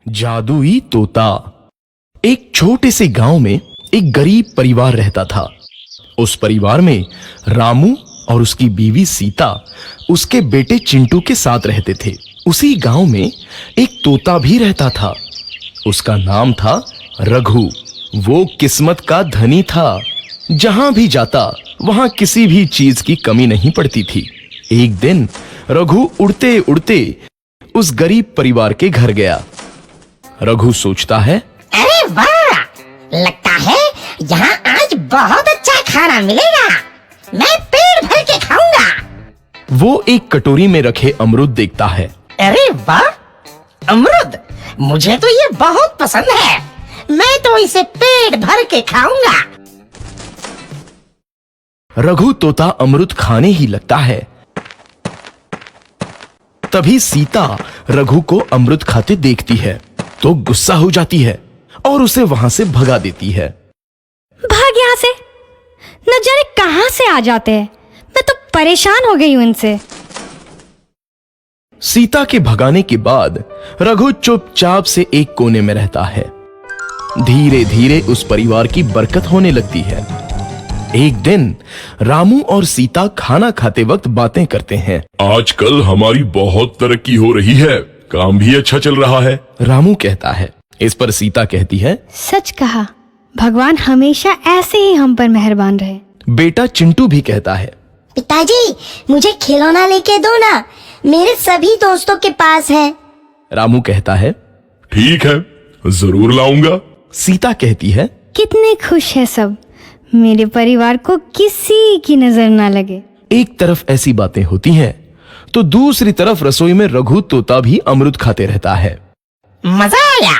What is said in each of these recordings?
जादुई तोता। एक छोटे से गांव में एक गरीब परिवार रहता था। उस परिवार में रामू और उसकी बीवी सीता उसके बेटे चिंटू के साथ रहते थे। उसी गांव में एक तोता भी रहता था। उसका नाम था रघु। वो किस्मत का धनी था। जहां भी जाता वहां किसी भी चीज की कमी नहीं पड़ती थी। एक दिन रघु उड़ते उड़ते उस गरीब परिवार के घर गया। रघु सोचता है, अरे वाह, लगता है यहाँ आज बहुत अच्छा खाना मिलेगा। मैं पेट भर के खाऊंगा। वो एक कटोरी में रखे अमरूद देखता है। अरे वाह, अमरूद, मुझे तो ये बहुत पसंद है। मैं तो इसे पेट भर के खाऊंगा। रघु तोता अमरूद खाने ही लगता है। तभी सीता रघु को अमरूद खाते देखती है तो गुस्सा हो जाती है और उसे वहां से भगा देती है। भाग यहाँ से, न जाने कहां से आ जाते हैं। मैं तो परेशान हो गई हूं इनसे। सीता के भगाने के बाद रघु चुपचाप से एक कोने में रहता है। धीरे धीरे उस परिवार की बरकत होने लगती है। एक दिन रामू और सीता खाना खाते वक्त बातें करते हैं। आजकल हमारी बहुत तरक्की हो रही है, काम भी अच्छा चल रहा है। रामू कहता है। इस पर सीता कहती है, सच कहा, भगवान हमेशा ऐसे ही हम पर मेहरबान रहे। बेटा चिंटू भी कहता है, पिताजी, मुझे खिलौना लेके दो ना, मेरे सभी दोस्तों के पास है। रामू कहता है, ठीक है, जरूर लाऊंगा। सीता कहती है, कितने खुश है सब, मेरे परिवार को किसी की नजर ना लगे। एक तरफ ऐसी बातें होती हैं तो दूसरी तरफ रसोई में रघु तोता भी अमरूद खाते रहता है। मजा आया,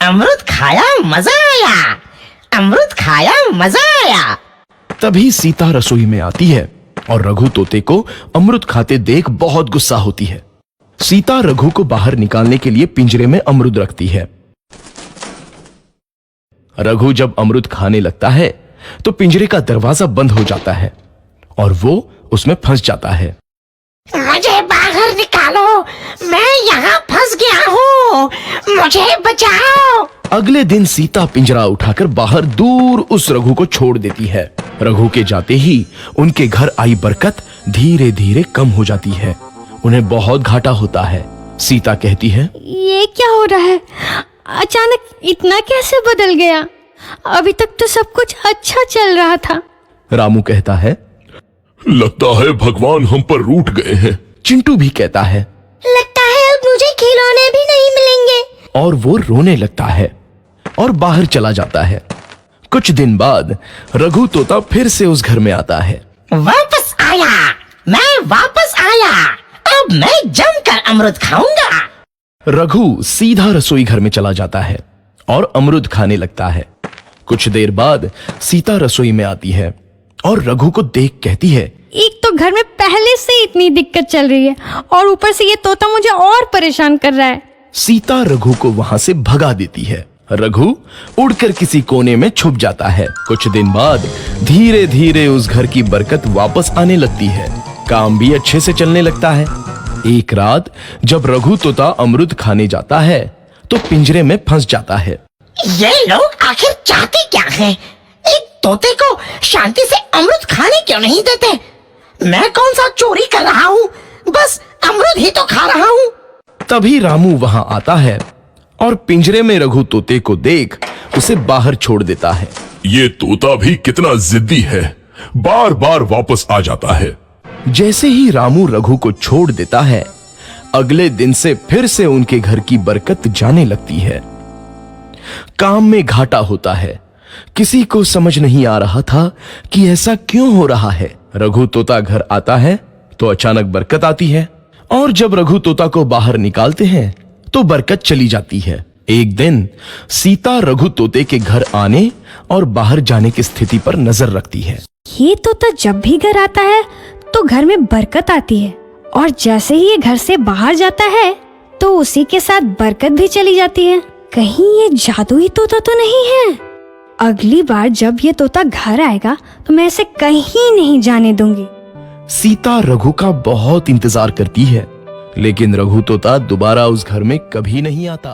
अमरूद खाया, मजा आया, अमरूद खाया, मजा आया। तभी सीता रसोई में आती है और रघु तोते को अमरूद खाते देख बहुत गुस्सा होती है। सीता रघु को बाहर निकालने के लिए पिंजरे में अमरूद रखती है। रघु जब अमरूद खाने लगता है तो पिंजरे का दरवाजा बंद हो जाता है और वो उसमें फंस जाता है। मुझे बाहर निकालो, मैं यहाँ फंस गया हूँ, मुझे बचाओ। अगले दिन सीता पिंजरा उठाकर बाहर दूर उस रघु को छोड़ देती है। रघु के जाते ही उनके घर आई बरकत धीरे धीरे कम हो जाती है। उन्हें बहुत घाटा होता है। सीता कहती है, ये क्या हो रहा है, अचानक इतना कैसे बदल गया? अभी तक तो सब कुछ अच्छा चल रहा था। रामू कहता है, लगता है भगवान हम पर रूठ गए हैं। चिंटू भी कहता है, लगता है अब मुझे खिलौने भी नहीं मिलेंगे। और वो रोने लगता है और बाहर चला जाता है। कुछ दिन बाद रघु तोता फिर से उस घर में आता है। वापस आया, मैं वापस आया, अब मैं जमकर अमरूद खाऊंगा। रघु सीधा रसोई घर में चला जाता है और अमरूद खाने लगता है। कुछ देर बाद सीता रसोई में आती है और रघु को देख कहती है, एक तो घर में पहले से इतनी दिक्कत चल रही है और ऊपर से ये तोता मुझे और परेशान कर रहा है। सीता रघु को वहां से भगा देती है। रघु उड़कर किसी कोने में छुप जाता है। कुछ दिन बाद धीरे धीरे उस घर की बरकत वापस आने लगती है। काम भी अच्छे से चलने लगता है। एक रात जब रघु तोता अमरूद खाने जाता है तो पिंजरे में फंस जाता है। ये लोग आखिर चाहते क्या हैं? एक तोते को शांति से अमरूद खाने क्यों नहीं देते? मैं कौन सा चोरी कर रहा हूँ? बस अमरूद ही तो खा रहा हूँ। तभी रामू वहां आता है और पिंजरे में रघु तोते को देख उसे बाहर छोड़ देता है। ये तोता भी कितना जिद्दी है, बार बार वापस आ जाता है। जैसे ही रामू रघु को छोड़ देता है, अगले दिन से फिर से उनके घर की बरकत जाने लगती है। काम में घाटा होता है। किसी को समझ नहीं आ रहा था कि ऐसा क्यों हो रहा है। रघु तोता घर आता है तो अचानक बरकत आती है और जब रघु तोता को बाहर निकालते हैं तो बरकत चली जाती है। एक दिन सीता रघु तोते के घर आने और बाहर जाने की स्थिति पर नजर रखती है। ये तोता जब भी घर आता है तो घर में बरकत आती है और जैसे ही ये घर से बाहर जाता है तो उसी के साथ बरकत भी चली जाती है। कहीं ये जादुई तोता तो नहीं है? अगली बार जब ये तोता घर आएगा तो मैं इसे कहीं नहीं जाने दूंगी। सीता रघु का बहुत इंतजार करती है लेकिन रघु तोता दोबारा उस घर में कभी नहीं आता।